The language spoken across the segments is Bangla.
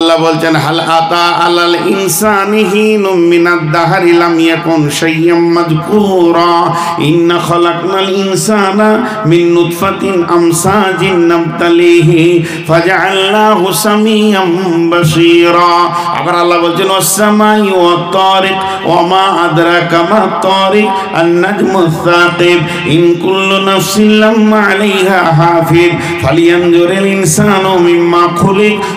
আল্লাহ বলছেন হাল আতা আলাল ইনসানি হিনুম মিনাদ দাহরি লাম ইয়াকুন শাইয়্যাম মাযকুরা ইন্না খালাকনাল ইনসানা মিন নুতফাতিন আমসাজিন নাবতালিহি ফাজআলনাহু সামিয়াম বাসীরা। আবার আল্লাহ বলছেন ওয়াস-সামাই ওয়াত তারিক ওয়া মা আদরাকা মাত তারিক আন-নাজমুস সাকিব ইন কুল্লু নাফসিন লাম্মা আলাইহা হাফিজ ফালিয়ানজুরিল ইনসানু মিম্মা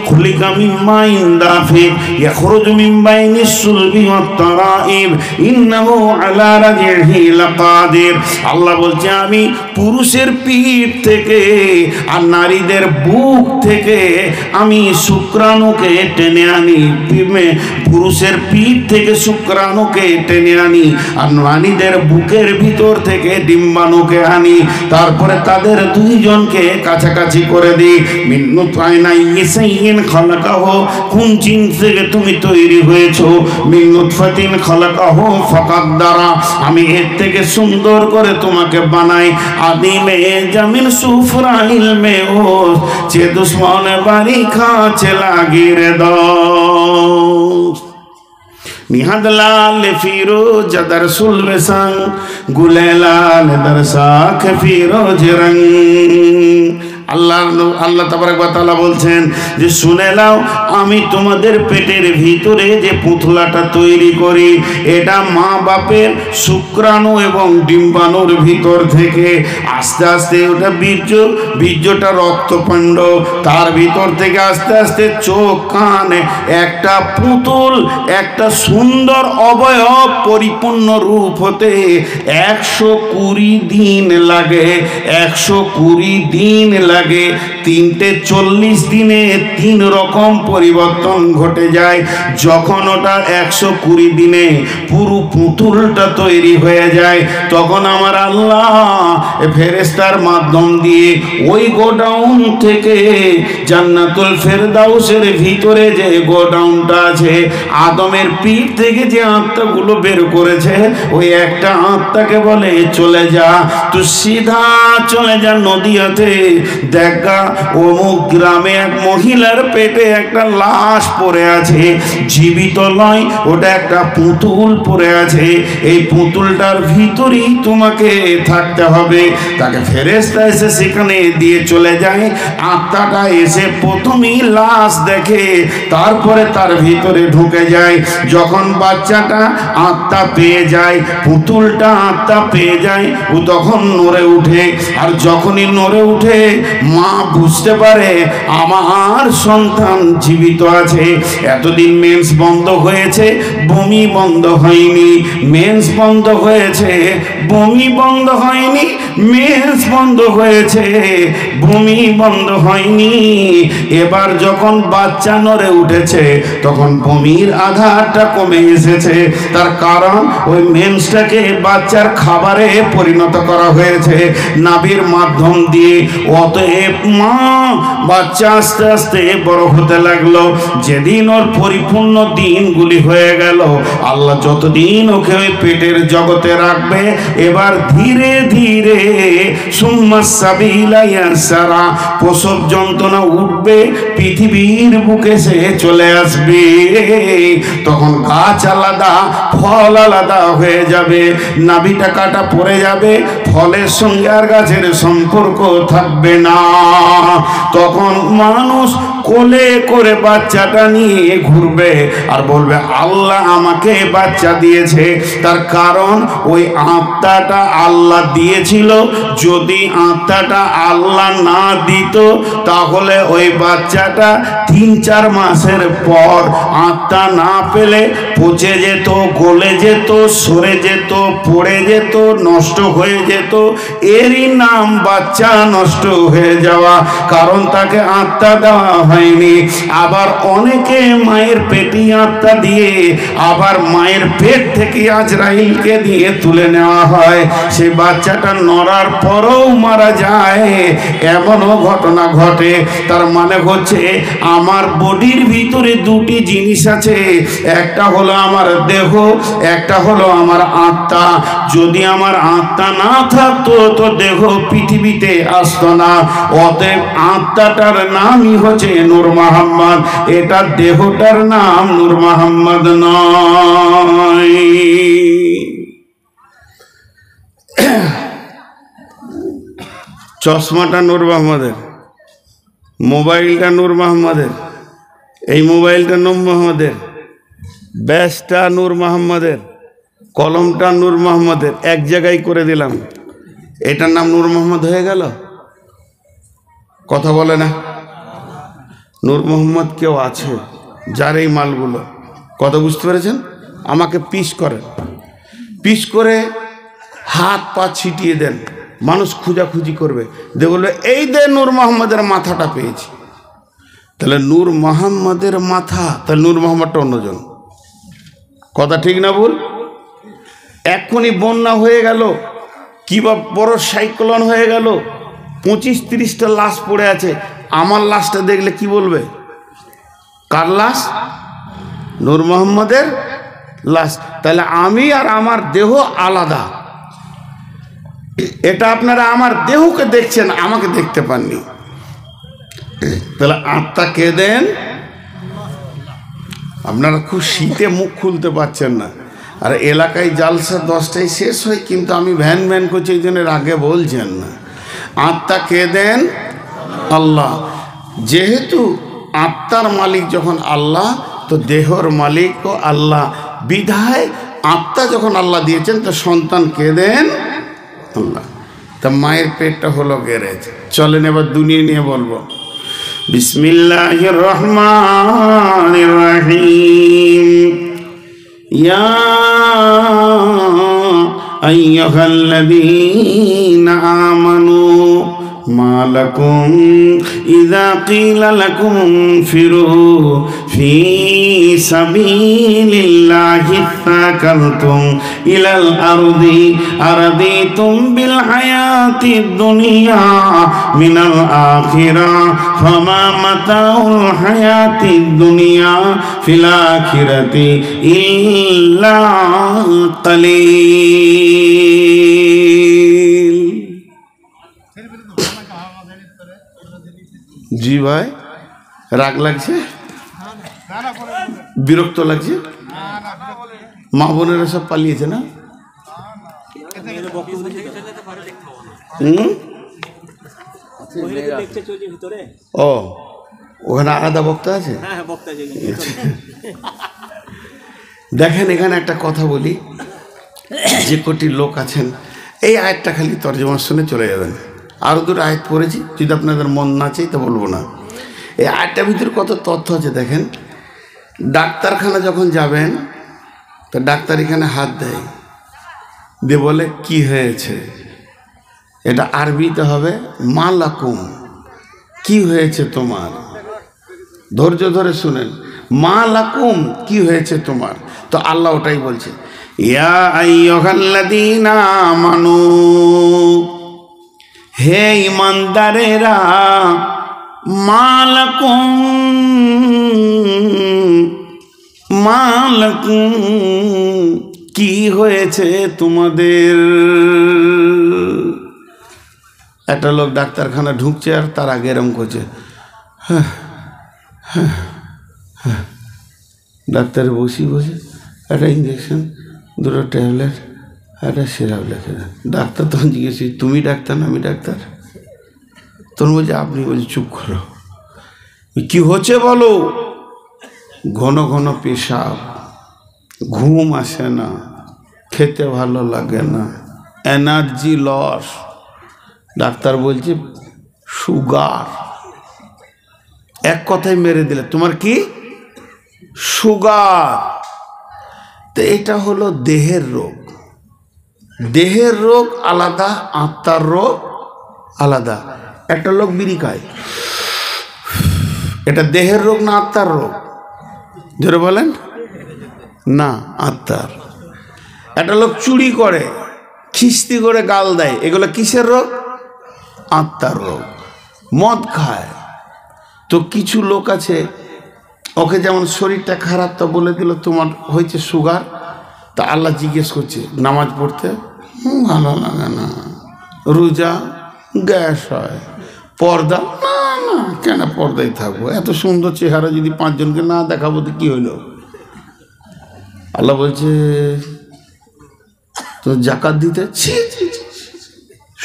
খুলিকা মিম্মা ইনদাফিক ইয়াখরুজু মিন বাইনিস সুলবি ওয়াত তারাইব ইন্নাহু আলা রাজিহি লাকাদির। আল্লাহ বলছে আমি পুরুষের পিঠ থেকে আর নারীদের বুক থেকে আমি শুক্রাণুকে টেনে আনি, পুরুষের পিঠ থেকে শুক্রাণুকে টেনে আনি আর নারীদের বুকের ভিতর থেকে ডিম্বাণুকে আনি, তারপরে তাদের দুইজনকে কাছাকাছি করে দিই। মিন্নু তাইনাই ইসাইন খালাকাহু, কোন জিনিস থেকে তুমি তৈরি হয়েছো? মিন্নুতফাতিন খালাকাহু ফাকাদ্দারা, আমি এর থেকে সুন্দর করে তোমাকে বানাই। আদিমে জামিন সুফরা ইলমে ও যে দুশ্মন বাড়ি খাচ্ছে লাগিরে দাও। নিহাদ লাল ফিরোজ দরসুল বেসাং গুলে লাল দরসাখ ফিরোজ রং। আল্লাহ তাবারক ওয়া তাআলা বলছেন যে শুনে নাও, আমি তোমাদের পেটের ভিতরে যে পুতলাটা তৈরি করি এটা মা বাপের শুক্রাণু এবং ডিম্বাণুর ভিতর থেকে আস্তে আস্তে ওটা বীর্যটা রক্তপিণ্ড, তার ভিতর থেকে আস্তে আস্তে চোখ কান, একটা পুতুল, একটা সুন্দর অবয়ব পরিপূর্ণ রূপ হতে 120 দিন লাগে। 120 দিন লাগে। 340 দিনে 3 রকম পরিবর্তন ঘটে যায়। যখন ওটা 120 দিনে পুরো পুতুলটা তৈরি হয়ে যায়, তখন আমার আল্লাহ ফেরেশতার মাধ্যম দিয়ে ওই গোডাউন থেকে জান্নাতুল ফেরদাউসের ভিতরে যে গোডাউনটা আছে, আদমের পিঠ থেকে যে আত্মাগুলো বের করেছে, ওই একটা আত্মাকে বলে চলে যা, তুই সিধা চলে যা নদিয়াতে, দেখা অমুক গ্রামে এক মহিলার পেটে একটা লাশ পড়ে আছে, জীবিত নয়, ওটা একটা পুতুল পড়ে আছে, এই পুতুলটার ভিতরেই তোমাকে থাকতে হবে। তাকে ফেরেশতা এসে সেখানে দিয়ে চলে যায়। আত্মাটা এসে প্রথমেই লাশ দেখে, তারপরে তার ভিতরে ঢুকে যায়। যখন বাচ্চাটা আত্মা পেয়ে যায়, পুতুলটা আত্মা পেয়ে যায়, ও তখন নড়ে উঠে। আর যখনই নড়ে উঠে মা বুঝতে পারে আমার সন্তান জীবিত আছে। এতদিন মেন্স বন্ধ হয়েছে, বমি বন্ধ হয়নি, মেন্স বন্ধ হয়েছে, বমি বন্ধ হয়নি, মেন্স বন্ধ হয়েছে, বমি বন্ধ হয়নি। এবার যখন বাচ্চা নড়ে উঠেছে তখন বমির আঘাতটা কমে এসেছে। তার কারণ ওই মেন্সটাকে বাচ্চার খাবারে পরিণত করা হয়েছে নাভির মাধ্যম দিয়ে। অতএব মা বাচ্চা আস্তে আস্তে বড় হতে লাগলো। যেদিন ওর পরিপূর্ণ দিনগুলি হয়ে গেল, আল্লাহ যতদিন ওকে ওই পেটের জগতে রাখবে, এবার ধীরে ধীরে সুম্মা সাবিলা ইয়াসারা, প্রসব যন্ত্রণা উঠবে, পৃথিবীর বুকে সে চলে আসবে। তখন গাছ আলাদা, ফল আলাদা হয়ে যাবে, নাভিটা কাটা পড়ে যাবে, ফলের সঙ্গে আর গাছের সম্পর্ক থাকবে না। তখন মানুষ কোলে করে বাচ্চাটা নিয়ে ঘুরবে আর বলবে আল্লাহ আমাকে বাচ্চা দিয়েছে। তার কারণ ওই আত্মাটা আল্লাহ দিয়েছিল। যদি আত্মাটা আল্লাহ না দিত তাহলে ওই বাচ্চাটা 3-4 মাসের পর আত্মা না পেলে পচে যেত, গলে যেত, সরে যেত, পড়ে যেত, নষ্ট হয়ে যেত। এরই নাম বাচ্চা নষ্ট হয়ে যাওয়া, কারণ তাকে আত্মা দেওয়া হয়নি। আবার অনেকে মায়ের পেটে আত্মা দিয়ে আবার মায়ের পেট থেকে আজরাইলকে দিয়ে তুলে নেওয়া হয়, সেই বাচ্চাটা নড়ার পরেও মারা যায়, এমনও ঘটনা ঘটে। তার মানে হচ্ছে আমার বডির ভিতরে 2টি জিনিস আছে, একটা হলো আমার দেহ, একটা হলো আমার আত্মা। যদি আমার আত্মা না থাকতো তো দেহ পৃথিবীতে আসতো না। অতএব অতএব আত্মাটার নামই হচ্ছে নূর মোহাম্মদ, এটা দেহটার নাম নূর মোহাম্মদ নয়। চশমাটা নূর মোহাম্মদের, মোবাইলটা নূর মোহাম্মদের, এই মোবাইলটা নূর মোহাম্মদের, ব্যাসটা নূর মোহাম্মদের, কলমটা নূর মোহাম্মদের, এক জায়গায় করে দিলাম, এটার নাম নূর মোহাম্মদ হয়ে গেল? কথা বলে না? নূর মোহাম্মদ কেউ আছে যার এই মালগুলো, কথা বুঝতে পেরেছেন? আমাকে পিস করেন, পিস করে হাত পা ছিটিয়ে দেন, মানুষ খুঁজাখুঁজি করবে, দে বলবে এই দে নূর মোহাম্মদের মাথাটা পেয়েছি। তাহলে নূর মোহাম্মদের মাথা, তাহলে নূর মোহাম্মদটা অন্যজন। কথা ঠিক না ভুল? এক্ষুনি বন্যা হয়ে গেল, কিংবা বড় সাইক্লোন হয়ে গেল, 25-30টা লাশ পড়ে আছে, আমার লাশটা দেখলে কি বলবে? কার লাশ? নূর মোহাম্মদের লাশ। তাহলে আমি আর আমার দেহ আলাদা। এটা আপনারা আমার দেহকে দেখছেন, আমাকে দেখতে পাননি। তাহলে আত্মা কে দেন? আপনারা খুব শীতে মুখ খুলতে পারছেন না, আর এলাকায় জালসা 10টায় শেষ হয়, কিন্তু আমি ভ্যান ভ্যান করছি, এই জন্য আগে বলছেন না। আত্মা কে দেন? আল্লাহ। যেহেতু আত্মার মালিক যখন আল্লাহ, তো দেহর মালিকও আল্লাহ, বিধায় আত্মা যখন আল্লাহ দিয়েছেন, তো সন্তান কে দেন? আল্লাহ। তা মায়ের পেটটা হলো গ্যারেজ। চলেন এবার দুনিয়া নিয়ে বলবো। বিসমিল্লাহির রহমানির রহিম। ইয়া আইয়ুহাল্লাযীনা আমানু মা লাকুম ইযা ক্বিলা লাকুম ইনফিরু ফী সাবিলিল্লাহি তাকালতুম ইলাল আরদি আরাদিতুম বিল হায়াতিদ দুনিয়া মিনাল আখিরা ফামা মাতাউল হায়াতিদ দুনিয়া ফিল আখিরাতি ইল্লা কালিল। জি ভাই, রাগ লাগছে? বিরক্ত লাগছে? মা বোনেরা সব পালিয়েছে না? ও, ওখানে আলাদা বক্তা আছে? দেখেন, এখানে একটা কথা বলি, যে কোটি লোক আছেন, এই আয়াতটা খালি তর্জমা শুনে চলে যাবেন। আরও দুটো আয়াত পড়েছি, যদি আপনাদের মন না চাই তো বলবো না। এই আয়াতটার ভিতরে কত তথ্য আছে দেখেন। ডাক্তারখানা যখন যাবেন, তো ডাক্তার এখানে হাত দেয়, দিয়ে বলে কি হয়েছে। এটা আরবিতে হবে মা লাকুম, কি হয়েছে তোমার। ধৈর্য ধরে শুনেন, মা লাকুম, কি হয়েছে তোমার। তো আল্লাহ ওটাই বলছে, ইয়া আইয়ুহাল্লাযীনা আমানু, হে ইমানদারেরা, মা লাকুম, মা লাকুম, কি হয়েছে তোমাদের। একটা লোক ডাক্তারখানা ঢুকছে, আর তার আগে এরম করছে, ডাক্তারে বসি বসে একটা ইঞ্জেকশন, দুটো ট্যাবলেট, একটা সিরাপ লেখে দেন। ডাক্তার তখন জিজ্ঞেস, তুমি ডাক্তার না আমি ডাক্তার? তখন বলছে আপনি। বলছে চুপ করো, কি হচ্ছে বলো। ঘন ঘন পেশাব, ঘুম আসে না, খেতে ভালো লাগে না, এনার্জি লস। ডাক্তার বলছে সুগার। এক কথায় মেরে দিলে, তোমার কি সুগার। তো এটা হলো দেহের রোগ। দেহের রোগ আলাদা, আত্মার রোগ আলাদা। একটা লোক বিড়ি খায়, এটা দেহের রোগ না আত্মার রোগ? জোরে বলেন না, আত্মার। একটা লোক চুরি করে, খিস্তি করে গাল দেয়, এগুলো কিসের রোগ? আত্মার রোগ। মদ খায়, তো কিছু লোক আছে, ওকে যেমন শরীরটা খারাপ, তো বলে দিল তোমার হয়েছে সুগার। তা আল্লাহ জিজ্ঞেস করছে, নামাজ পড়তে ভালো লাগে না, রোজা গ্যাস হয়, পর্দা না কেন পর্দায় থাকবো, এত সুন্দর চেহারা যদি 5 জনকে না দেখাবো তো কি হইলো? আল্লাহ বলছে তো জাকাত দিতে,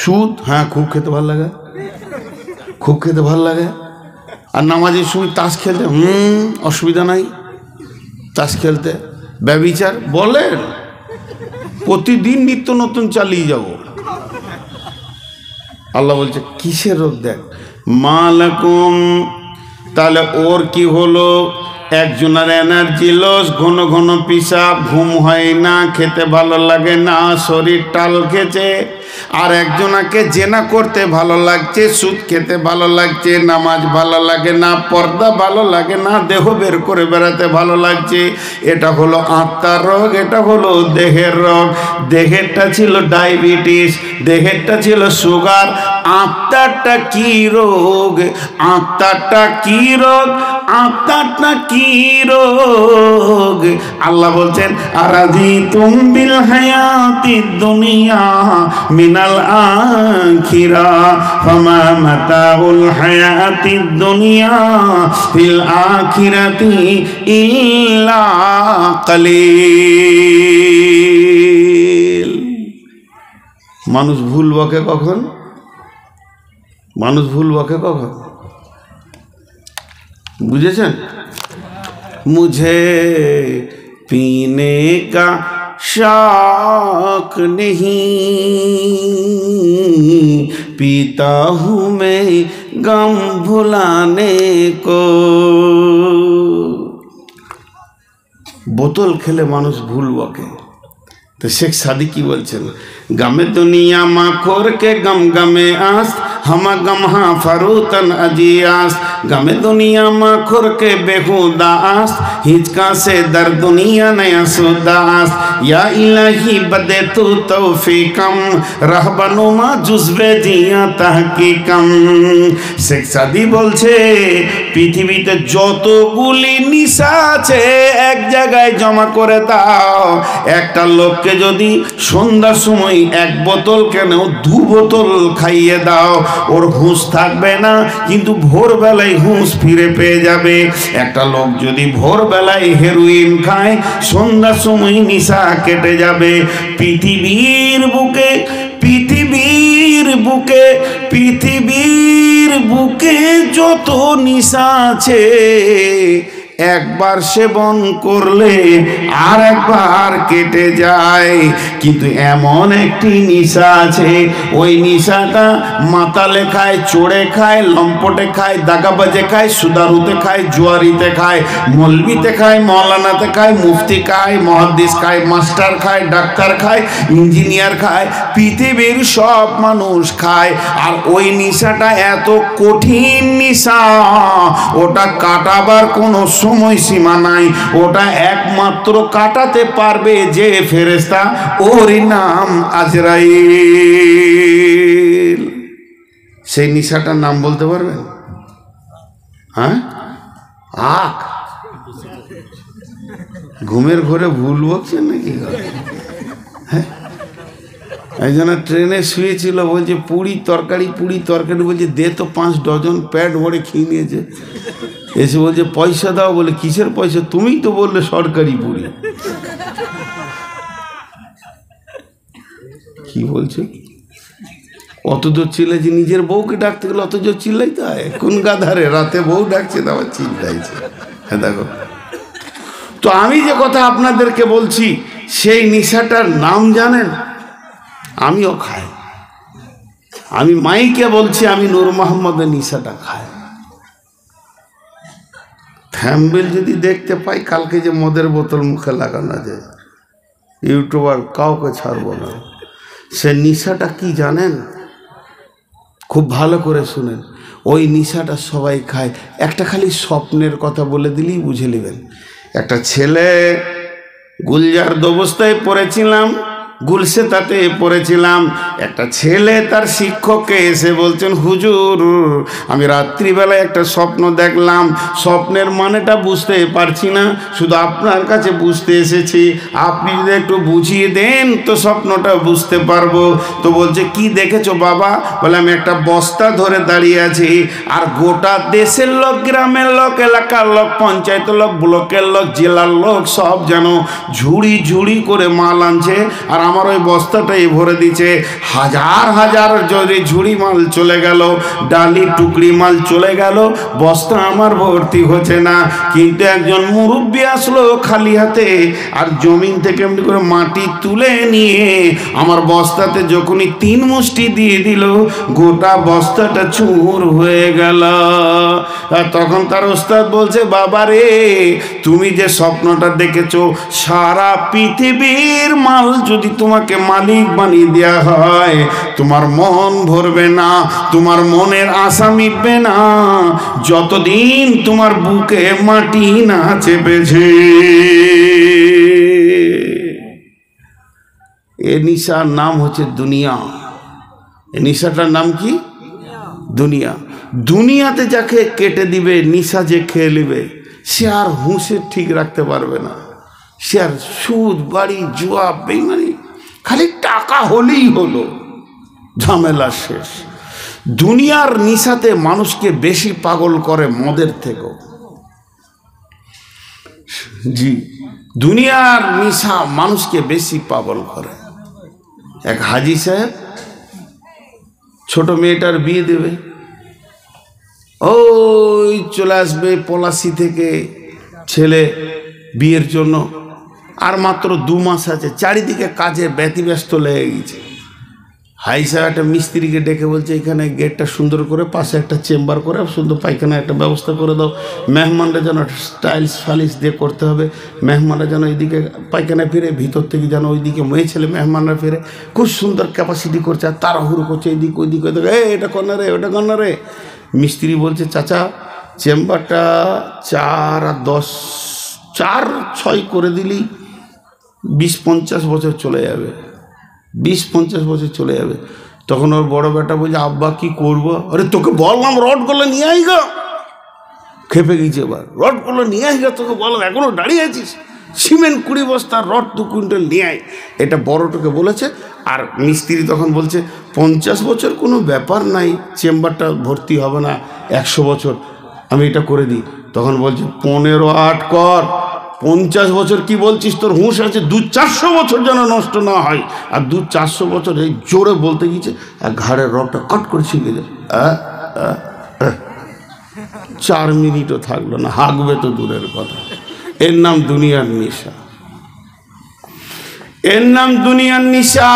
সুদ, হ্যাঁ খুব খেতে ভালো লাগে, খুব খেতে ভালো লাগে। আর নামাজের সময় তাস খেলতে, অসুবিধা নাই তাস খেলতে। ব্যভিচার বলেন, প্রতিদিন নিত্য নতুন চালিয়ে যাব। আল্লাহ বলছে কিসের রোগ দেখ, মালাকুম, তাহলে ওর কি হলো? একজনের এনার্জি লস, ঘন ঘন পিসাব, ঘুম হয় না, খেতে ভালো লাগে না, শরীর টাল খেছে। আর একজনাকে জেনা করতে ভালো লাগছে, সুদ খেতে ভালো লাগছে, নামাজ ভালো লাগে না, পর্দা ভালো লাগে না, দেহ বের করে বেড়াতে ভালো লাগছে। এটা হলো আত্মার রোগ, এটা হলো দেহের রোগ। দেহেরটা ছিল ডায়াবেটিস, দেহেরটা ছিল সুগার। আত্মারটা কি রোগ? আত্মারটা কি রোগ? আত্মারটা কি রোগ? আল্লাহ বলছেন আরাদিতুম বিল হায়াতিদ দুনিয়া মিনাল আখিরা ফামা মাতাউল হায়াতিদ দুনিয়া ফিল আখিরাতি ইল্লা কালিল। মানুষ ভুল বকে কখন? মানুষ ভুল বকে কখন? বুঝেছেন? মুঝে पीने का शौक नहीं, पीता हूँ मैं गम भुलाने को। বোতল খেলে মানুষ ভুল বকে। तो शेख सादी की बोलছেন, गमे दुनिया माखोर के गम गमे आस, हम गम हाँ फरूतन अजियास। गमे दुनिया माखोर के बेहुदा आस, हिचका से दर दुनिया नया सुदास। या इलाही बदे तू तौफीकम, रहबनुमा जुज़बे जिया तहकीकम। शेख सादी बोलছে পৃথিবীতে যতগুলি নিশা আছে এক জায়গায় জমা করে দাও। একটা লোককে যদি সন্ধ্যার সময় 1 বোতল কেন 2 বোতল খাইয়ে দাও, ওর হুঁশ থাকবে না, কিন্তু ভোরবেলায় হুঁশ ফিরে পেয়ে যাবে। একটা লোক যদি ভোরবেলায় হেরোইন খায়, সন্ধ্যার সময় নিশা কেটে যাবে। পৃথিবীর বুকে, পৃথিবীর বুকে, পৃথিবীর বুকে যত নিশা আছে একবার সেবন করলে আর একবার কেটে যায়। কিন্তু এমন একটি নিশা আছে, ওই নিশাটা মাতালে খায়, চোরে খায়, লম্পটে খায়, দাগাবাজে খায়, সুদারুতে খায়, জুয়ারিতে খায়, মলবিতে খায়, মৌলানাতে খায়, মুফতি খায়, মুহাদ্দিস খায়, মাস্টার খায়, ডাক্তার খায়, ইঞ্জিনিয়ার খায়, পৃথিবীর সব মানুষ খায়। আর ওই নিশাটা এত কঠিন নিশা, ওটা কাটাবার কোনো সময় সীমা নাই। ওটা একমাত্র কাটাতে পারবে যে ফেরেশতা, ওরই নাম আজরাইল। সেই নিশাটার নাম বলতে পারবেন? হ্যাঁ, আখ। ঘুমের ঘরে ভুল বকছেন নাকি? হ্যাঁ, একজন ট্রেনে শুয়েছিল, বলছে পুরি তরকারি, পুরি তরকারি, বলছে দে তো 5 ডজন, প্যাট ভরে খেয়ে নিয়েছে। এসে বলছে পয়সা দাও, বলে কিসের পয়সা? তুমিই তো বললে সরকারি পুরি। কি বলছে? অত জোর চিল্লাইছে, নিজের বউকে ডাকতে গেলে অত জোর চিল্লাইতে হয়? কোন গাধারে রাতে বউ ডাকছে, আবার চিল্লাইছে। হ্যাঁ দেখো তো, আমি যে কথা আপনাদেরকে বলছি সেই নিশাটার নাম জানেন? আমিও খাই। আমি মাইকে বলছি, আমি নূর মোহাম্মদের নিশাটা খাই। থ্যাম্বেল যদি দেখতে পাই কালকে, যে মদের বোতল মুখে লাগানো যায়, ইউটিউবার কাউকে ছাড়বো না। সে নিশাটা কি জানেন? খুব ভালো করে শুনেন। ওই নিশাটা সবাই খায়। একটা খালি স্বপ্নের কথা বলে দিলেই বুঝে নেবেন। একটা ছেলে, গুলজার অবস্থায় পড়েছিলাম, গুলশেতাতে পড়েছিলাম, একটা ছেলে তার শিক্ষককে এসে বলছেন, হুজুর আমি রাত্রিবেলায় একটা স্বপ্ন দেখলাম, স্বপ্নের মানেটা বুঝতে পারছি না, শুধু আপনার কাছে বুঝতে এসেছি, আপনি যদি একটু বুঝিয়ে দেন তো স্বপ্নটা বুঝতে পারবো। তো বলছে কি দেখেছো বাবা? বলে আমি একটা বস্তা ধরে দাঁড়িয়ে আছি, আর গোটা দেশের লোক, গ্রামের লোক, এলাকার লোক, পঞ্চায়েতের লোক, ব্লকের লোক, জেলার লোক সব যেন ঝুড়ি ঝুড়ি করে মাল আনছে, আর আমার ওই বস্তাটাই ভরে দিচ্ছে। হাজার হাজার যদি ঝুড়ি মাল চলে গেল, ডালি টুকরি মাল চলে গেল, বস্তা আমার ভর্তি হচ্ছে না। কিন্তু একজন মুরব্বী আসলো খালি হাতে, আর জমিন থেকে এমনি করে মাটি তুলে নিয়ে আমার বস্তাতে যখনই 3 মুষ্টি দিয়ে দিল, গোটা বস্তাটা চুর হয়ে গেল। আর তখন তার ওস্তাদ বলছে, বাবা রে তুমি যে স্বপ্নটা দেখেছো, সারা পৃথিবীর মাল যদি তোমাকে মালিক বানিয়ে দেওয়া হয়, তোমার মন ভরবে না, তোমার মনের আশা মিটবে না, যতদিন তোমার বুকে মাটি না চেপেছে। এ নিশার নাম হচ্ছে দুনিয়া। এ নিশাটার নাম কি? দুনিয়া। দুনিয়াতে যাকে কেটে দিবে, নিশা যে খেয়ে নেবে, সে আর হুঁশে ঠিক রাখতে পারবে না। সে আর সুদ, বাড়ি, জুয়া, বেইমানি, খালি টাকা হলেই হলো, ঝামেলা শেষ। দুনিয়ার নিশাতে মানুষকে বেশি পাগল করে মদের থেকেও। জি, দুনিয়ার নিশা মানুষকে বেশি পাগল করে। এক হাজি সাহেব ছোট মেয়েটার বিয়ে দেবে, ওই চলে আসবে পলাশি থেকে ছেলে বিয়ের জন্য, আর মাত্র 2 মাস আছে, চারিদিকে কাজে ব্যতিব্যস্ত লেগে গেছে। হাই সাহেব একটা মিস্ত্রিকে ডেকে বলছে, এখানে গেটটা সুন্দর করে, পাশে একটা চেম্বার করে সুন্দর পায়খানা একটা ব্যবস্থা করে দাও, মেহমানরা যেন স্টাইলস ফালিশ দিয়ে করতে হবে, মেহমানরা যেন এইদিকে পায়খানা ফিরে, ভিতর থেকে যেন ওইদিকে মেয়ে ছেলে মেহমানরা ফিরে, খুব সুন্দর ক্যাপাসিটি করছে, আর তাড়াহুড়ো করছে এইদিক ওইদিক, এটা কর না রে, ওটা কর না রে। মিস্ত্রি বলছে, চাচা চেম্বারটা 4 আর 10, 4-6 করে দিলেই 20-50 বছর চলে যাবে, 20-50 বছর চলে যাবে। তখন ওর বড় বেটা বলছে, আব্বা কি করবো? আরে তোকে বললাম রডগুলো নিয়ে আই গা। খেপে গেছে এবার, রডগুলো নিয়ে আই গা, তোকে বললাম, এখনো দাঁড়িয়ে আছিস? সিমেন্ট 20 বস্তা, রড 2 কুইন্টাল নিয়ে আয়। এটা বড়টাকে বলেছে। আর মিস্ত্রি তখন বলছে, 50 বছর কোনো ব্যাপার নাই, চেম্বারটা ভর্তি হবে না, 100 বছর আমি এটা করে দিই। তখন বলছে 15-8 কর। 50 বছর কি বলছিস? তোর হুঁশ আছে? 200-400 বছর যেন নষ্ট না হয়। আর 200-400 বছর এই জোরে বলতে গিয়েছে, আর ঘাড়ের রগটা কট করে ছিঁড়ে যায়। 4 মিনিটও থাকলো না, হাঁকবে তো দূরের কথা। এর নাম দুনিয়ার নেশা, এর নাম দুনিয়ার নেশা।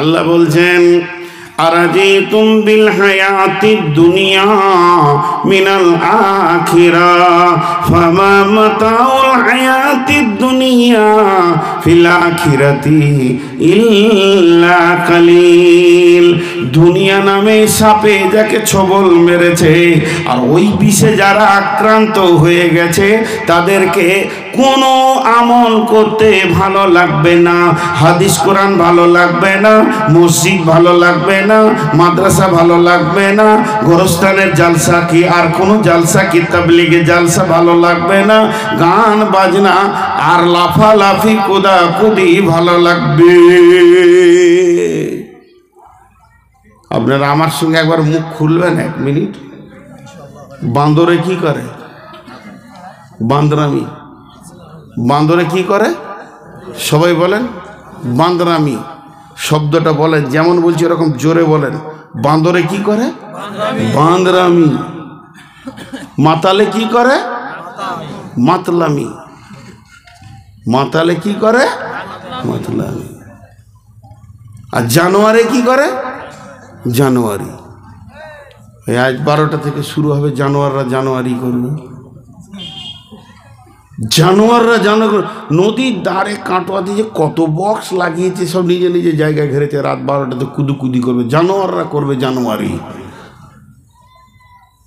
আল্লাহ বলছেন, আরাজিতুম বিল হায়াতিদ দুনিয়া মিনাল আখিরাহ ফামা মাতাউল হায়াতিদ দুনিয়া ফিল আখিরাতি ইল্লা কালিল। দুনিয়া নামে সাপে যাকে ছবল মেরেছে, আর ওই বিষে যারা আক্রান্ত হয়ে গেছে, তাদেরকে কোনো আমল করতে ভালো লাগবে না, হাদিস কোরআন ভালো লাগবে না, মসজিদ ভালো লাগবে না, মাদ্রাসা ভালো লাগবে না, গোরস্থানের জালসা কি আর কোনো জালসা কি তাবলীগের জালসা ভালো লাগবে না, গান বাজনা আর লাফালাফি কোদাকুদি ভালো লাগবে। আপনারা আমার সঙ্গে একবার মুখ খুলবেন 1 মিনিট। বান্দরে কি করে? বান্দরামি। বান্দরে কি করে? সবাই বলেন বান্দরামি। শব্দটা বলেন, যেমন বলছি এরকম জোরে বলেন। বান্দরে কি করে? বান্দরামি। মাতালে কি করে? মাতলামি। মাতালে কি করে? মাতলামি। আর জানোয়ারে কি করে? জানুয়ারি। আজ 12টা থেকে শুরু হবে, জানোয়াররা জানুয়ারি করবে। জানোয়াররা জানোয়ার নদীর ধারে কাটোয়া দিয়ে কত বক্স লাগিয়েছে, সব নিজে নিজে জায়গায় ঘেরেছে, রাত 12টাতে কুদুকুদি করবে, জানোয়াররা করবে জানুয়ারি।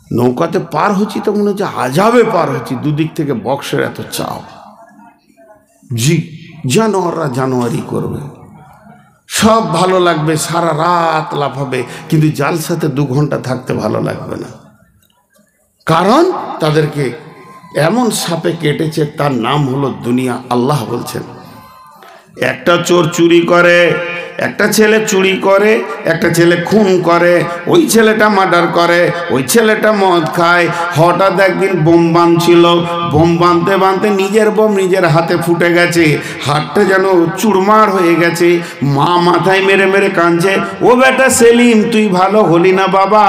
নৌকাতে পার হচ্ছি তো মনে হচ্ছে আজাবে পার হচ্ছি, দুদিক থেকে বক্সের এত চাপ। জি, জানোয়াররা জানোয়ারি করবে, সব ভালো লাগবে, সারা রাত লাফাবে, কিন্তু জালসাতে 2 ঘন্টা থাকতে ভালো লাগবে না। কারণ তাদেরকে এমন সাপে কেটেছে, তার নাম হলো দুনিয়া। আল্লাহ বলছেন, একটা চোর চুরি করে, একটা ছেলে চুরি করে, একটা ছেলে খুন করে, ওই ছেলেটা মার্ডার করে, ওই ছেলেটা মদ খায়। হঠাৎ একদিন বোম বাঁধছিল, বোম বাঁধতে বাঁধতে নিজের বোম নিজের হাতে ফুটে গেছে, হাতটা যেন চুরমার হয়ে গেছে। মা মাথায় মেরে মেরে কাঁদছে, ও বেটা সেলিম, তুই ভালো হলি না বাবা,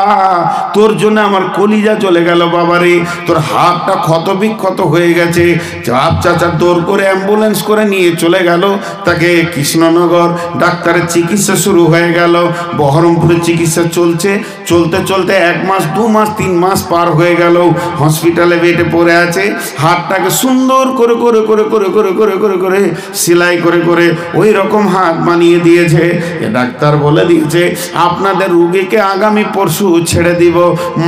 তোর জন্য আমার কলিজা চলে গেল বাবা রে, তোর হাতটা ক্ষত বিক্ষত হয়ে গেছে। চাচা দৌড় করে অ্যাম্বুলেন্স করে নিয়ে চলে গেল তাকে কৃষ্ণনগর। ডাক্তারের চিকিৎসা শুরু হয়ে গেল, বহরমপুরে চিকিৎসা চলছে। চলতে চলতে 1 মাস 2 মাস 3 মাস পার হয়ে গেল, হসপিটালে বেডে পড়ে আছে। হাতটাকে সুন্দর করে করে করে করে করে করে করে করে সেলাই করে করে ওই রকম হাত বানিয়ে দিয়েছে। ডাক্তার বলে দিয়েছে, আপনাদের রুগীকে আগামী পরশু ছেড়ে দিব।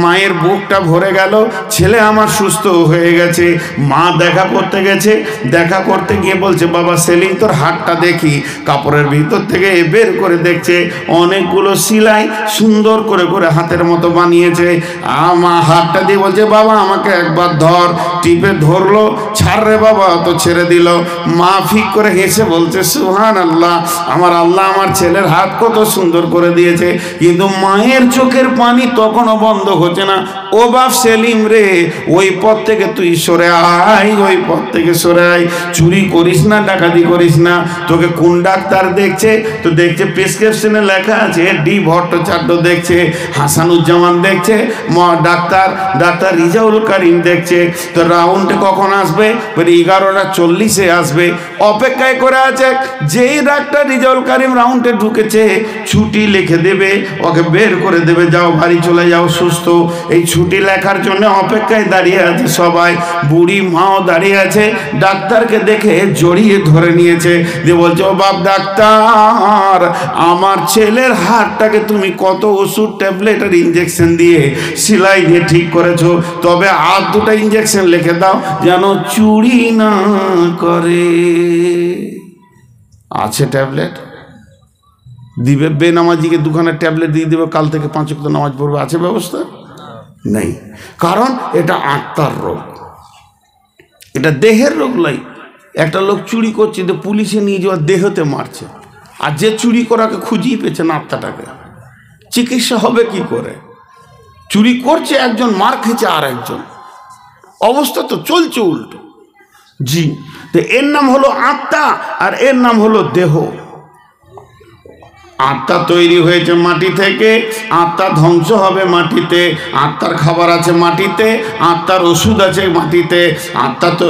মায়ের বুকটা ভরে গেল, ছেলে আমার সুস্থ হয়ে গেছে। মা দেখা করতে গেছে, দেখা করতে গিয়ে বলছে, বাবা সেলিম, তোর হাতটা দেখি। কাপড়ের ভিতর থেকে বের করে দেখছে অনেকগুলো সেলাই সুন্দর করে করে হাতের মতো বানিয়েছে। আমার হাতটা দিয়ে বলছে, বাবা আমাকে একবার ধর। টিপে ধরলো, ছাড় রে বাবা, তো ছেড়ে দিল। মা ফিক করে হেসে বলছে, সুবহানাল্লাহ, আমার আল্লাহ আমার ছেলের হাত কত সুন্দর করে দিয়েছে। কিন্তু মায়ের চোখের পানি তখনও বন্ধ হচ্ছে না। ও বাপ সেলিম রে, ওই পথ থেকে তুই সরে আয়, ওই পথ থেকে সরে আয়। চুরি করিস না, ডাকাতি করিস না। তোকে কোন ডাক্তার দেখছে? তো দেখছে প্রেসক্রিপশনে লেখা আছে ডি ভট্টাচার্য দেখছে, হাসানুজ্জামান দেখছে, ডাক্তার রিজাউল করিম দেখছে। তো রাউন্ডে কখন আসবে? 11:40 আসবে। অপেক্ষায় করে আছে। যেই ডাক্তার রিজাউল করিম রাউন্ডে ঢুকেছে, ছুটি লিখে দেবে, ওকে বের করে দেবে, যাও বাড়ি চলে যাও সুস্থ। এই ছুটি লেখার জন্য অপেক্ষায় দাঁড়িয়ে আছে সবাই। বুড়ি মাও দাঁড়িয়ে আছে, ডাক্তারকে দেখে জড়িয়ে ধরে নিয়েছে, দিয়ে বলছে, ও বাপ ডাক্তার, আমার ছেলের হাতটাকে তুমি কত ওষুধ, ট্যাবলেট আর ইঞ্জেকশন দিয়ে সেলাই দিয়ে ঠিক করেছো, তবে আর 2টা ইঞ্জেকশন লিখে দাও যেন চুরি না করে। আছে ট্যাবলেট দিবে, বেনামাজিকে 2খানা ট্যাবলেট দিয়ে দেবে, কাল থেকে 5 ওয়াক্ত নামাজ পড়বে। আছে ব্যবস্থা? নেই। কারণ এটা আত্মার রোগ, এটা দেহের রোগ নয়। একটা লোক চুরি করছে, তো পুলিশে নিয়ে যাওয়া, দেহতে মারছে, আর যে চুরি করাকে খুঁজিয়ে পেয়েছে না আত্মাটাকে, চিকিৎসা হবে কি করে? চুরি করছে একজন, মার খেয়েছে আর একজন, অবস্থা তো চলছে উল্টো। জি, তো এর নাম হলো আত্মা, আর এর নাম হলো দেহ। আত্মা তৈরি হয়েছে মাটি থেকে, আত্মা ধ্বংস হবে মাটিতে। আত্মার খাবার আছে মাটিতে, আত্মার ওষুধ আছে মাটিতে। আত্মা তো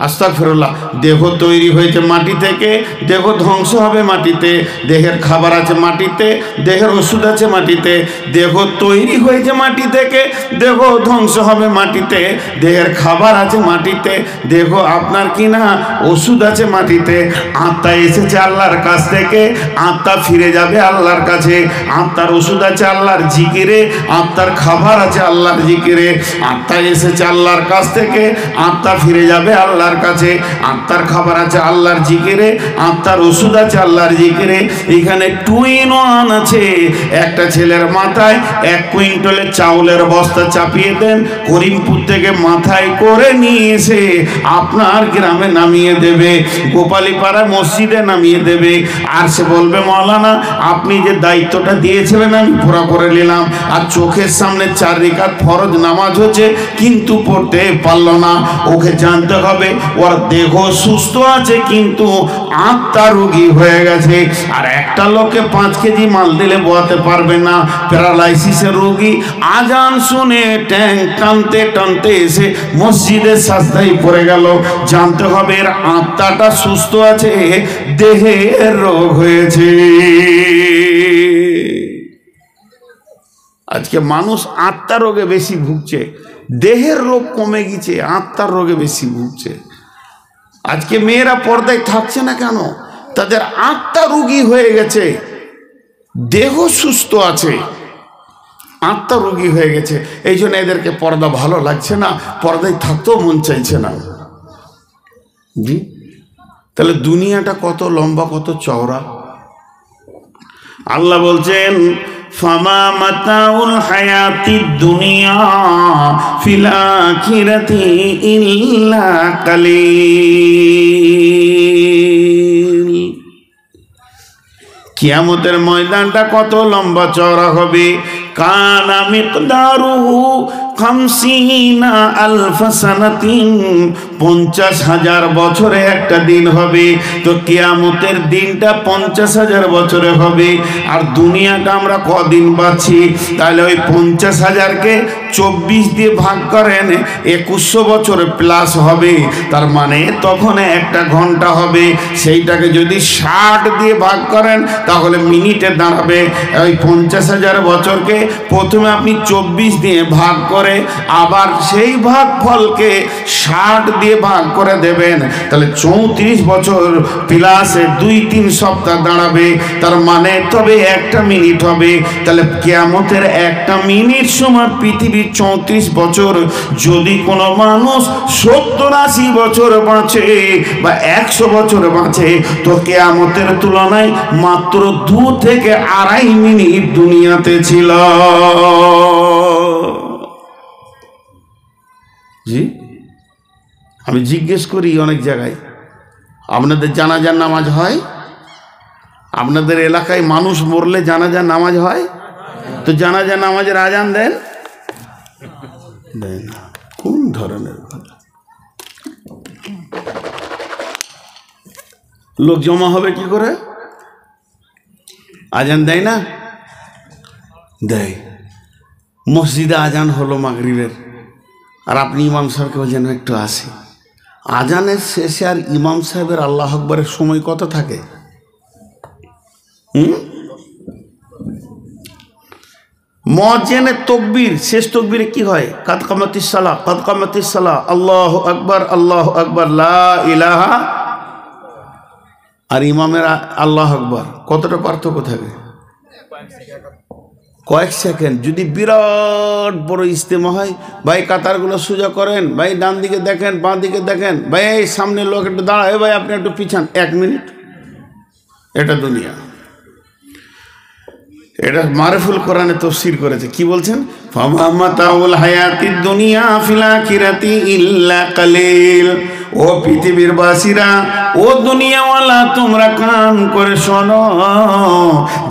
আস্তাগফিরুল্লাহ, দেহ তৈরি হয়েছে মাটি থেকে, দেহ ধ্বংস হবে মাটিতে। দেহের খাবার আছে মাটিতে, দেহের ওষুধ আছে মাটিতে। দেহ তৈরি হয়েছে মাটি থেকে, দেহ ধ্বংস হবে মাটিতে। দেহের খাবার আছে মাটিতে, দেহ আপনার কিনা ওষুধ আছে মাটিতে। আত্মা এসেছে আল্লাহর কাছ থেকে, আত্মা ফিরে যাবে আল্লাহর কাছে। আত্মার ওষুধ আছে আল্লাহর জিকিরে, আত্মার খাবার আছে আল্লাহর জিকিরে। আত্মা এসেছে আল্লাহর কাছ থেকে, আত্মা ফিরে যাবে আল্লাহর কাছে। আত্মার খাবার আছে আল্লাহর জিকিরে, আত্মার ওষুধ আছে আল্লাহর জিকিরে। এখানে 2 in 1 আছে। একটা ছেলের মাথায় 1 কুইন্টালের চাউলের বস্তা চাপিয়ে দেন, করিমপুর থেকে মাথায় করে নিয়ে এসে আপনার গ্রামে নামিয়ে দেবে, গোপালীপাড়া মসজিদে নামিয়ে দেবে। আর সে বলবে, মাওলানা আপনি যে দায়িত্বটা দিয়েছিলেন আমি পুরো করে নিলাম। আর চোখের সামনে 4 রাকাত ফরজ নামাজ হচ্ছে, কিন্তু পড়তে পারল না। ওকে জানতে হবে ওর দেহ সুস্থ আছে, কিন্তু আত্মা রোগী হয়ে গেছে। আর একটা লোককে 5 কেজি মাল দিলে বোয়াতে পারবে না, প্যারালাইসিসের রোগী। আজান শুনে ট্যাং টানতে টানতে এসে মসজিদে সাজদায় পড়ে গেল। জানতে হবে এর আত্মাটা সুস্থ আছে, দেহের রোগ হয়েছে। আজকে মানুষ আত্মার রোগে বেশি ভুগছে, দেহের রোগ কমে গেছে, আত্মার রোগে বেশি ভুগছে। আজকে মেয়েরা পর্দায় থাকছে না কেন? তাদের আত্মা রোগী হয়ে গেছে, দেহ সুস্থ আছে, আত্মা রোগী হয়ে গেছে। এই জন্য এদেরকে পর্দা ভালো লাগছে না, পর্দায় থাকতেও মন চাইছে না। জি, তাহলে দুনিয়াটা কত লম্বা, কত চওড়া। আল্লাহ বলছেন ফামা মাতাউল হায়াতিদ দুনিয়া ফিল আখিরাতি ইল্লা কালিল। কিয়ামতের ময়দানটা কত লম্বা চওড়া হবে। কানা মিকদারুহু 50 আলফ সানাতিন, 50,000 বছরে একটা দিন হবে। তো কিয়ামতের দিনটা 50,000 বছরে হবে। আর দুনিয়াটা আমরা কদিন পাচ্ছি, তাহলে ওই 50,000কে 24 দিয়ে ভাগ করেন, 2100 বছর প্লাস হবে। তার মানে তখন একটা ঘন্টা হবে। সেইটাকে যদি 60 দিয়ে ভাগ করেন তাহলে মিনিটে দাঁড়াবে। ওই 50,000 বছরকে প্রথমে আপনি 24 দিয়ে ভাগ করে আবার সেই ভাগ ফলকে 60 দিয়ে ভাগ করে দেবেন, তাহলে 34 বছর প্লাসে 2-3 সপ্তাহ দাঁড়াবে। তার মানে তবে একটা মিনিট হবে। তাহলে কিয়ামতের একটা মিনিট সমান পৃথিবীর 34 বছর। যদি কোনো মানুষ 70-80 বছর বাঁচে বা 100 বছর বাঁচে, তো কিয়ামতের তুলনায় মাত্র 2 থেকে 2.5 মিনিট দুনিয়াতে ছিল। জি, আমি জিজ্ঞেস করি অনেক জায়গায়, আপনাদের জানাজার নামাজ হয়? আপনাদের এলাকায় মানুষ মরলে জানাজার নামাজ হয়? তো জানাজার নামাজের আজান দেন? দেন না। কোন ধরনের কথা? লোক জমা হবে কি করে? আজান দেয় না? দেয়। মসজিদে আজান হলো মাগরিবের, আর আপনি ইমাম সাহেবকে বলছেন একটু আসি। আজানের শেষে আর ইমাম সাহেবের আল্লাহ আকবরের সময় কত থাকে? মুয়াজ্জিনের তাকবীর, শেষ তাকবীরে কি হয়? কাদ কামাতিস সালাহ, কাদ কামাতিস সালাহ, আল্লাহু আকবার, আল্লাহু আকবার, লা ইলাহা। আর ইমামের আল্লাহু আকবার কতটা পার্থক্য থাকে? কয়েক সেকেন্ড। যদি বিরাট বড় ইজতেমা হয়, ভাই কাতারগুলো সোজা করেন, ভাই ডান দিকে দেখেন, বাঁ দিকে দেখেন, ভাই এই সামনে লোক একটু দাঁড়ায়, ভাই আপনি একটু পিছান, 1 মিনিট। এটা দুনিয়া। এটা মারফুল কোরআনে তাফসীর করেছে। কি বলছেন? ফামা মাতাউল হায়াতিদ দুনিয়া ফিল আখিরাতি ইল্লা কালিল। ও পৃথিবীর বাসীরা, ও দুনিয়াওয়ালা, তোমরা কান করে শোনো।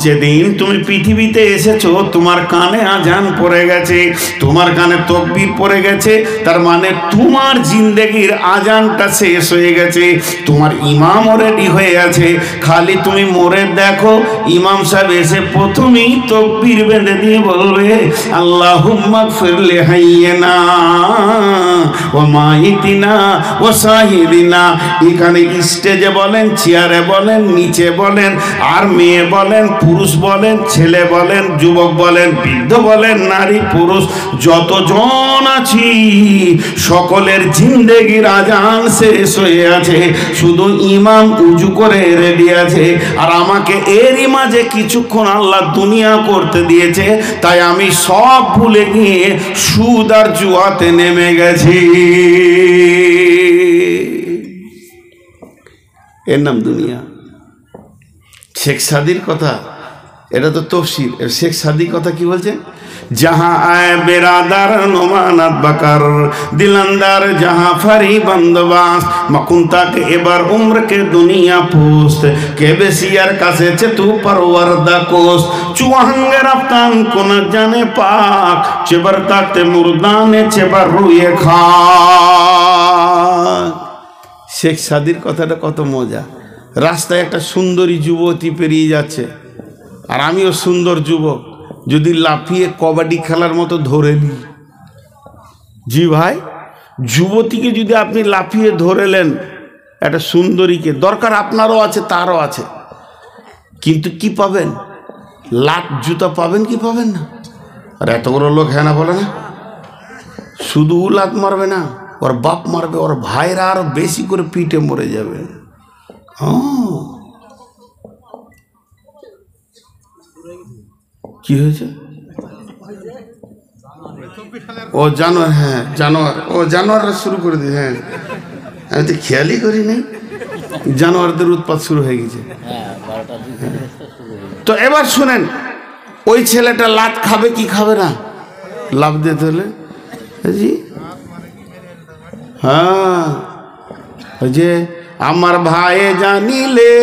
যেদিন তুমি পৃথিবীতে এসেছো তোমার কানে আজান পড়ে গেছে, তোমার কানে তাকবীর পড়ে গেছে, তার মানে তোমার জিন্দেগির আজানটা শেষ হয়ে গেছে। তোমার ইমামও রেডি হয়ে আছে, খালি তুমি মরে দেখো। ইমাম সাহেব এসে প্রথমেই তাকবীর বেঁধে দিয়ে বলবে আল্লাহুম্মা গফির লি হাইয়িনা ওয়া মাইতিনা ওয়া শাহিদিনা। এখানে স্টেজে বলেন, চেয়ারে বলেন, নিচে বলেন, আর মেয়ে বলেন, পুরুষ বলেন, ছেলে বলেন, যুবক বলেন, বৃদ্ধ বলেন, নারী পুরুষ যতজন আছি সকলের জিন্দেগির আজান শেষ হয়ে আছে। শুধু ইমাম উজু করে রেডি আছে। আর আমাকে এরই মাঝে কিছুক্ষণ আল্লাহ দুনিয়া করতে দিয়েছে, তাই আমি সব ভুলে গিয়ে সুদ আর জুয়াতে নেমে গেছি। এর নাম দুনিয়া। শেখ সাদির কথা, এটা তো তফসির। শেখ সাদির কথা কি বলছেন? जहाँ आए बेरादार नुमानत बकर दिलंदार जहाँ फरी बंदोबास मकुंता के एबार उम्र के दुनिया पोस्ट के बेसियर कासे चतु परवरदा कोस्ट चुहंगे रफ्तान को न जाने पाक चेबर ताकते मुर्दाने चेबर रुए खा। শেখ সাদির কথাটা কত মজা। রাস্তায় একটা সুন্দরী যুবতী পেরিয়ে যাচ্ছে, আর আমিও সুন্দর যুবক, যদি লাফিয়ে কবাডি খেলার মতো ধরে নিই। জি ভাই, যুবতীকে যদি আপনি লাফিয়ে ধরেলেন, একটা সুন্দরীকে, দরকার আপনারও আছে তারও আছে, কিন্তু কি পাবেন? লাত জুতা পাবেন কি পাবেন না? আর এত বড় লোক হ্যাঁ না বলে না, শুধু লাত মারবে না, ওর বাপ মারবে, ওর ভাইরা আরো বেশি করে পিটে মরে যাবে। কি হয়েছে? ও জানোয়ার, হ্যাঁ জানোয়ার, ও জানোয়াররা শুরু করে দিয়ে। হ্যাঁ, আমি তো খেয়ালই করি নাই। জানোয়ারদের উৎপাত শুরু হয়ে গেছে। তো এবার শুনেন, ওই ছেলেটা লাত খাবে কি খাবে না? লাভ দিতে হলে জি হ্যাঁ, ওই যে আমার ভাই জানিলে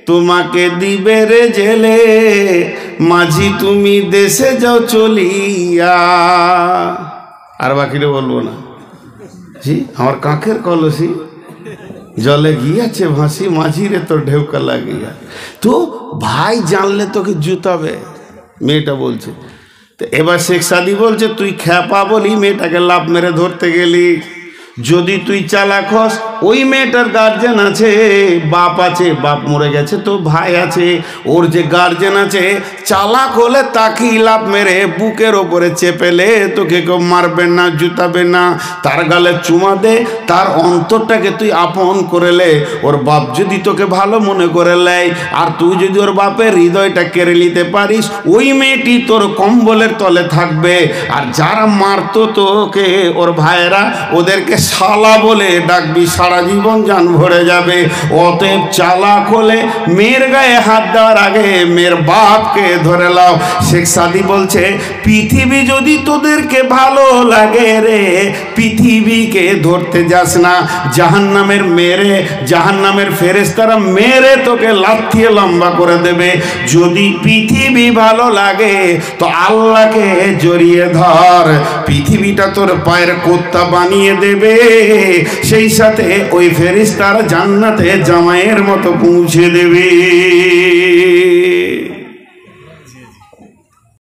তোমাকে দিবে রে জেলে, মাঝি তুমি দেশে যাও চলিয়া। আর বাকিটা বলবো না জি। আমার কাকের কলসি জলে গিয়াছে ভাসি, মাঝি রে তোর ঢেউকা লাগিয়া। তো ভাই জানলে তোকে জুতাবে, মেয়েটা বলছে। তো এবার শেখ সাদি বলছে তুই খ্যাপা বলি মেয়েটাকে লাভ মেরে ধরতে গেলি। যদি তুই চালাক হস, ওই মেয়েটার গার্জেন আছে, বাপ আছে, বাপ মরে গেছে, তো ভাই আছে, ওর যে গার্জেন আছে, চালাক হলে তাকেই লাভ মেরে বুকের ওপরে চেপেলে তোকে কেউ মারবে না, জুতাবে না, তার গালে চুমা দে, তার অন্তরটাকে তুই আপন করে লে। ওর বাপ যদি তোকে ভালো মনে করে লেয়, আর তুই যদি ওর বাপের হৃদয়টা কেড়ে নিতে পারিস, ওই মেয়েটি তোর কম্বলের তলে থাকবে। আর যারা মারতো তোকে, ওর ভাইয়েরা, ওদেরকে শালা বলে ডাকবি, সারা জীবন জান ভরে যাবে। অতএব চালাক হলে মেয়ের গায়ে হাত দেওয়ার আগে মেয়ের বাপকে ধরে লাও। শেখ সাদি বলছে পৃথিবী যদি তোদেরকে ভালো লাগে রে, পৃথিবীকে ধরতে যাস না। জাহান্নামের মেরে, জাহান্নামের ফেরেশতারা মেরে তোকে লাথিয়ে লম্বা করে দেবে। যদি পৃথিবী ভালো লাগে তো আল্লাহকে জড়িয়ে ধর, পৃথিবীটা তোর পায়ের কোত্তা বানিয়ে দেবে। সেই সাথে ওই ফেরেশতারা জান্নাতে জামাইয়ের মতো পৌঁছে দেবে।